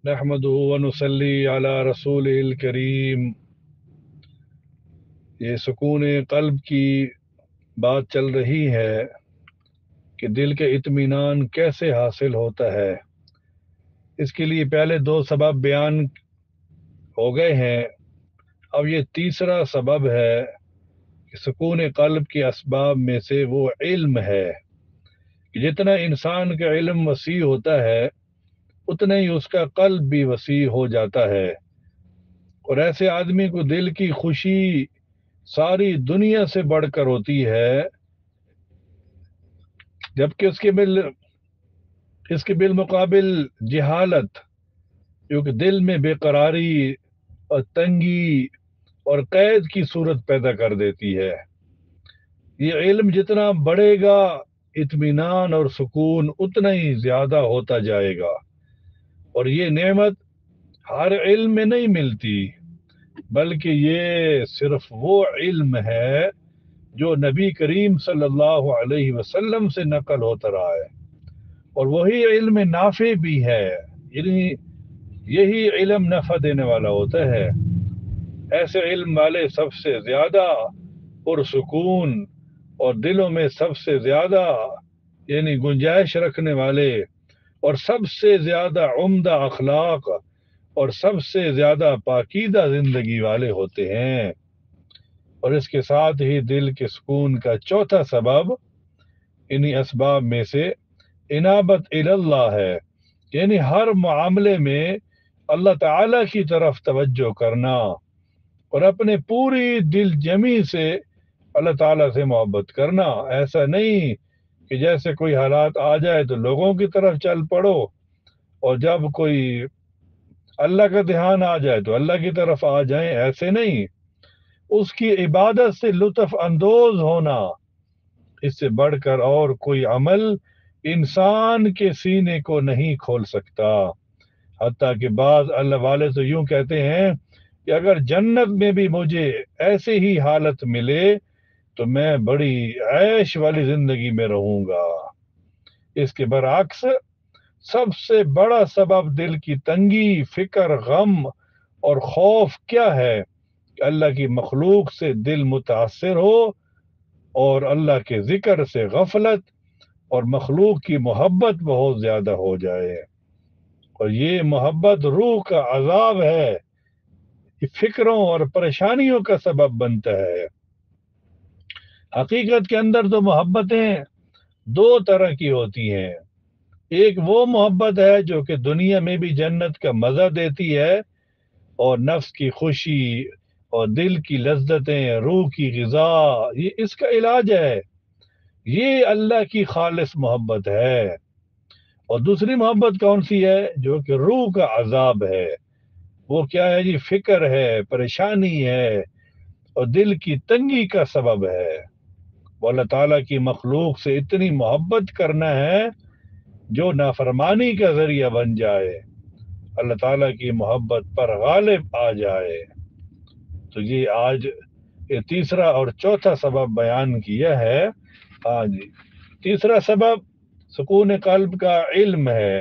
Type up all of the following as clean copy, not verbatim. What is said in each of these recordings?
نحمده ونصلي على رسوله الکریم۔ یہ سکون قلب کی بات چل رہی ہے کہ دل کے اطمینان کیسے حاصل ہوتا ہے۔ اس کے لیے پہلے دو سبب بیان ہو گئے ہیں، اب یہ تیسرا سبب ہے کہ سکون قلب کے اسباب میں سے وہ علم ہے کہ جتنا انسان کا علم وسیع ہوتا ہے اتنا ہی اس کا قلب بھی وسیع ہو جاتا ہے، اور ایسے آدمی کو دل کی خوشی ساری دنیا سے بڑھ کر ہوتی ہے، جبکہ اس کے بالمقابل جہالت جو کہ دل میں بے قراری اور تنگی اور قید کی صورت پیدا کر دیتی ہے۔ یہ علم جتنا بڑھے گا اطمینان اور سکون اتنا ہی زیادہ ہوتا جائے گا، اور یہ نعمت ہر علم میں نہیں ملتی، بلکہ یہ صرف وہ علم ہے جو نبی کریم صلی اللہ علیہ وسلم سے نقل ہوتا رہا ہے، اور وہی علم نافع بھی ہے، یعنی یہی علم نفع دینے والا ہوتا ہے۔ ایسے علم والے سب سے زیادہ پرسکون اور دلوں میں سب سے زیادہ یعنی گنجائش رکھنے والے اور سب سے زیادہ عمدہ اخلاق اور سب سے زیادہ پاکیزہ زندگی والے ہوتے ہیں۔ اور اس کے ساتھ ہی دل کے سکون کا چوتھا سبب انہی اسباب میں سے انابت اللہ ہے، یعنی ہر معاملے میں اللہ تعالی کی طرف توجہ کرنا اور اپنے پوری دل جمی سے اللہ تعالیٰ سے محبت کرنا۔ ایسا نہیں کہ جیسے کوئی حالات آ جائے تو لوگوں کی طرف چل پڑو، اور جب کوئی اللہ کا دھیان آ جائے تو اللہ کی طرف آ جائیں، ایسے نہیں۔ اس کی عبادت سے لطف اندوز ہونا، اس سے بڑھ کر اور کوئی عمل انسان کے سینے کو نہیں کھول سکتا۔ حتیٰ کہ بعض اللہ والے تو یوں کہتے ہیں کہ اگر جنت میں بھی مجھے ایسے ہی حالت ملے تو میں بڑی عیش والی زندگی میں رہوں گا۔ اس کے برعکس سب سے بڑا سبب دل کی تنگی، فکر، غم اور خوف کیا ہے کہ اللہ کی مخلوق سے دل متاثر ہو اور اللہ کے ذکر سے غفلت اور مخلوق کی محبت بہت زیادہ ہو جائے، اور یہ محبت روح کا عذاب ہے، یہ فکروں اور پریشانیوں کا سبب بنتا ہے۔ حقیقت کے اندر تو محبتیں دو طرح کی ہوتی ہیں، ایک وہ محبت ہے جو کہ دنیا میں بھی جنت کا مزہ دیتی ہے اور نفس کی خوشی اور دل کی لذتیں، روح کی غذا، یہ اس کا علاج ہے، یہ اللہ کی خالص محبت ہے۔ اور دوسری محبت کون سی ہے؟ جو کہ روح کا عذاب ہے، وہ کیا ہے جی؟ فکر ہے، پریشانی ہے اور دل کی تنگی کا سبب ہے۔ وہ اللہ تعالیٰ کی مخلوق سے اتنی محبت کرنا ہے جو نافرمانی کا ذریعہ بن جائے، اللہ تعالیٰ کی محبت پر غالب آ جائے۔ تو یہ آج یہ تیسرا اور چوتھا سبب بیان کیا ہے۔ ہاں جی، تیسرا سبب سکون قلب کا علم ہے،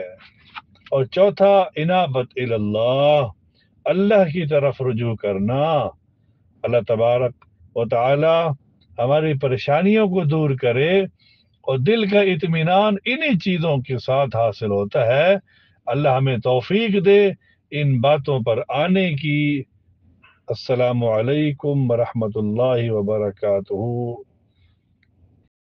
اور چوتھا انابت اللہ، اللہ کی طرف رجوع کرنا۔ اللہ تبارک و تعالی ہماری پریشانیوں کو دور کرے، اور دل کا اطمینان انہی چیزوں کے ساتھ حاصل ہوتا ہے۔ اللہ ہمیں توفیق دے ان باتوں پر آنے کی۔ السلام علیکم ورحمۃ اللہ وبرکاتہ۔